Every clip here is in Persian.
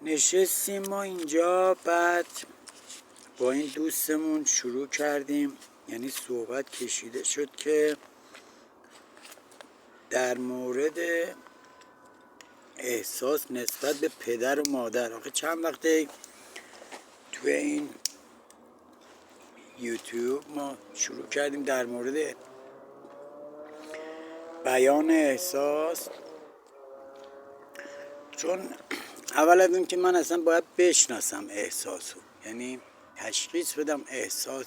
نشستیم ما اینجا، بعد با این دوستمون شروع کردیم، یعنی صحبت کشیده شد که در مورد احساس نسبت به پدر و مادر. آخه چند وقته توی این یوتیوب ما شروع کردیم در مورد بیان احساس، چون اول از اون که من اصلا باید بشناسم احساسو، یعنی تشخیص بدم احساس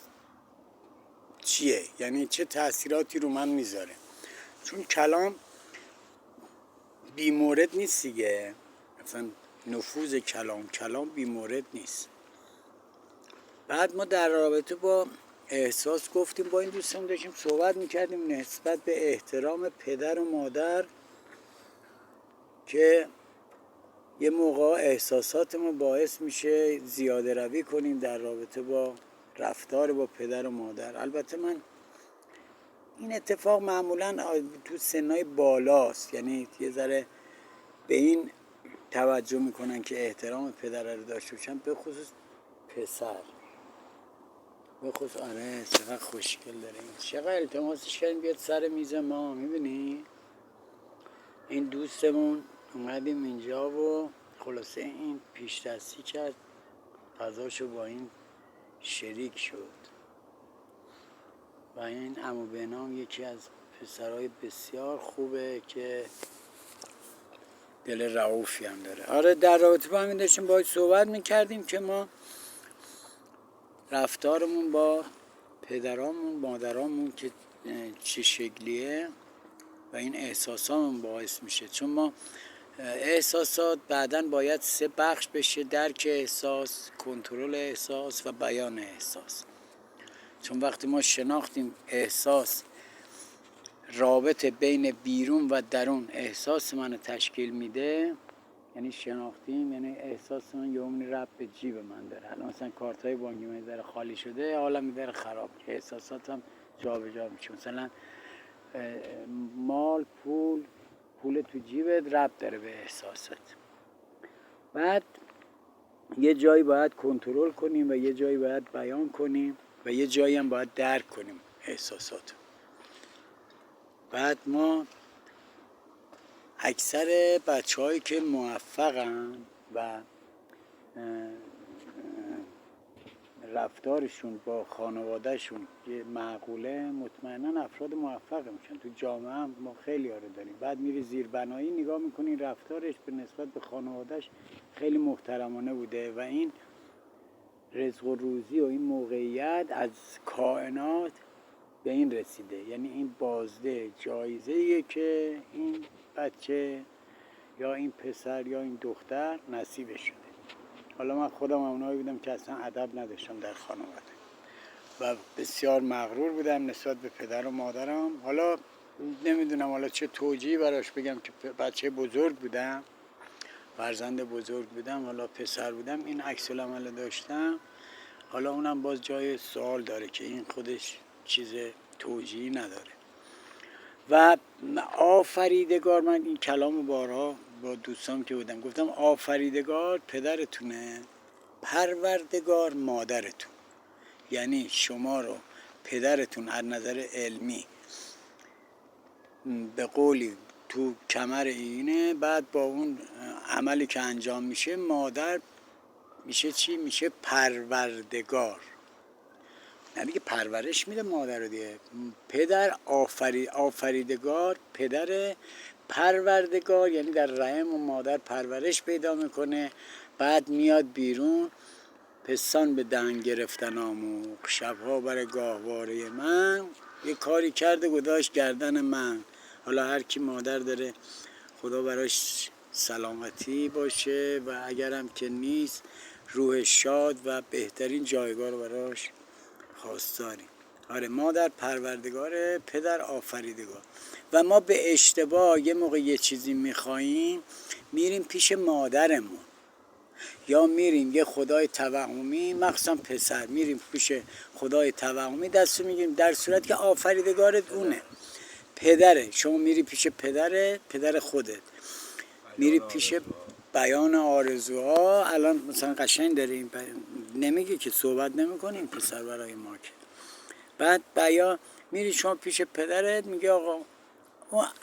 چیه، یعنی چه تأثیراتی رو من میذاره، چون کلام بیمورد نیست دیگه، مثلا نفوذ کلام بیمورد نیست. بعد ما در رابطه با احساس گفتیم، با این دوستان داشتیم صحبت میکردیم نسبت به احترام پدر و مادر، که یه موقع احساسات ما باعث میشه زیاده روی کنیم در رابطه با رفتار با پدر و مادر. البته من این اتفاق معمولا تو سنهای بالاست، یعنی یه ذره به این توجه میکنن که احترام پدر رو داشته باشن، به خصوص پسر، به خصوص. آره چقدر خوشگل داره این، چقدر التماسش کردیم بیاد سر میز ما. میبینی این دوستمون اومدیم اینجا و خلاصه این پیش دستی کرد، غذاشو با این شریک شد. و این عمو بهنام یکی از پسرای بسیار خوبه که دل رئوفی هم داره. آره در رابطه با همین داشتیم باهاش صحبت میکردیم که ما رفتارمون با پدرامون مادرامون که چه شکلیه و این احساسامون باعث میشه، چون ما احساسات بعداً باید 3 بخش بشه: درک احساس، کنترل احساس و بیان احساس. چون وقتی ما شناختیم احساس رابطه بین بیرون و درون احساس منو تشکیل میده، یعنی شناختیم، یعنی احساس من یومنی رب به جیب من داره. الان مثلا کارتای بانکی من داره خالی شده، حالا میذاره خراب، احساساتم جابجا میشه. مثلا مال، پول تو جیبت رب داره به احساسات. بعد یه جایی باید کنترل کنیم و یه جایی باید بیان کنیم و یه جایی هم باید درک کنیم احساسات. بعد ما اکثر بچه‌هایی که موفقن و رفتارشون با خانوادهشون یه معقوله، مطمئنا افراد موفق میشن. تو جامعه هم ما خیلی ها رو داریم. بعد میری زیربنایی نگاه میکنی رفتارش به نسبت به خانوادهش خیلی محترمانه بوده و این رزق و روزی و این موقعیت از کائنات به این رسیده، یعنی این بازده جایزه‌ایه که این بچه یا این پسر یا این دختر نصیبش شده. حالا من خودم اونایی بودم که اصلا ادب نداشتم در خانواده و بسیار مغرور بودم نسبت به پدر و مادرم. حالا نمیدونم حالا چه توجیهی براش بگم که بچه بزرگ بودم، فرزند بزرگ بودم، حالا پسر بودم، این عکس العمل داشتم. حالا اونم باز جای سوال داره که این خودش چیز توجیهی نداره. و آفریدگار، من این کلام بارها با دوستان که بودم گفتم آفریدگار پدرتونه، پروردگار مادرتون. یعنی شما رو پدرتون از نظر علمی به قولی تو کمر اینه، بعد با اون عملی که انجام میشه مادر میشه چی؟ میشه پروردگار. نه دیگه پرورش میده مادر رو دیگه. پدر آفریدگار، پدر پروردگار، یعنی در رحم و مادر پرورش پیدا میکنه، بعد میاد بیرون. پستان به دهن گرفتن آموخت، شبها بر گاهواره من، یه کاری کرده گذاشت گردن من. حالا هر کی مادر داره خدا براش سلامتی باشه و اگرم که نیست روح شاد و بهترین جایگاه رو براش خواستاریم. آره مادر پروردگاره، پدر آفریدگار. و ما به اشتباه یه موقع یه چیزی میخواییم میریم پیش مادرمون، یا میریم یه خدای توهمی، مخصوصا پسر میریم پیش خدای توهمی دستو میگیریم، در صورتی که آفریدگارت اونه، پدره. شما میری پیش پدر خودت، میری پیش بیان آرزوها الان مثلا قشنگ داریم نمیگه که صحبت نمیکنیم پسر برای ما که بعد بیان میری شما پیش پدرت میگه آقا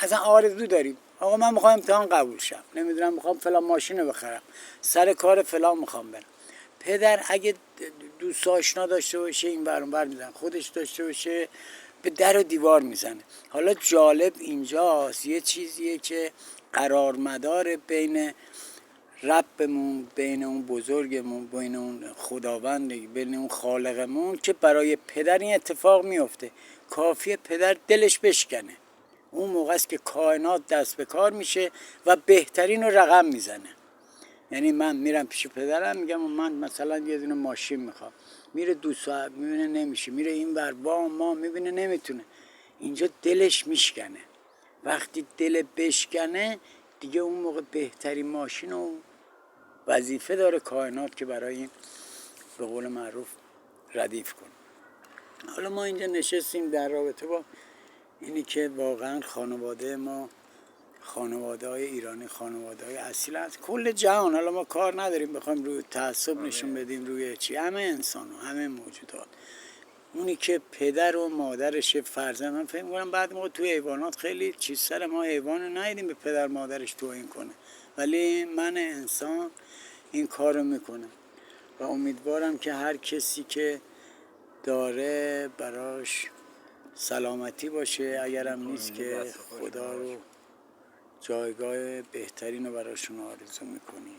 اصلا آرزو داریم آقا من میخوام امتحان قبول شم نمیدونم میخوام فلان ماشین رو بخرم سر کار فلان میخوام برم پدر اگه دوست آشنا داشته باشه این ور اون ور میزنه خودش داشته باشه به در و دیوار میزنه حالا جالب اینجاست یه چیزیه که قرار مدار بین ربمون بین اون بزرگمون بین اون خداوند بین اون خالقمون که برای پدر این اتفاق میفته کافیه پدر دلش بشکنه اون موقع است که کائنات دست به کار میشه و بهترین رو رقم میزنه یعنی من میرم پیش پدرم میگم من مثلا یه دونه ماشین میخوام میره دو ساعت میبینه نمیشه میره این ور با ما میبینه نمیتونه اینجا دلش میشکنه وقتی دل بشکنه دیگه اون موقع بهترین ماشین و وظیفه داره کائنات که برای این به قول معروف ردیف کنه حالا ما اینجا نشستیم در رابطه با اینی که واقعا خانواده ما خانواده های ایرانی خانواده های اصیل از کل جهان حالا ما کار نداریم بخوایم روی تعصب نشون بدیم روی چی همه انسان و همه موجودات اونی که پدر و مادرش فرزند من فکر می‌کنم بعد ما توی حیوانات خیلی چیز سر ما حیوان رو ندیدیم به پدر مادرش توهین کنه ولی من انسان این کار رو میکنه و امیدوارم که هر کسی که داره براش سلامتی باشه اگرم نیست که خدا رو جایگاه بهترین رو براشون آرزو میکنی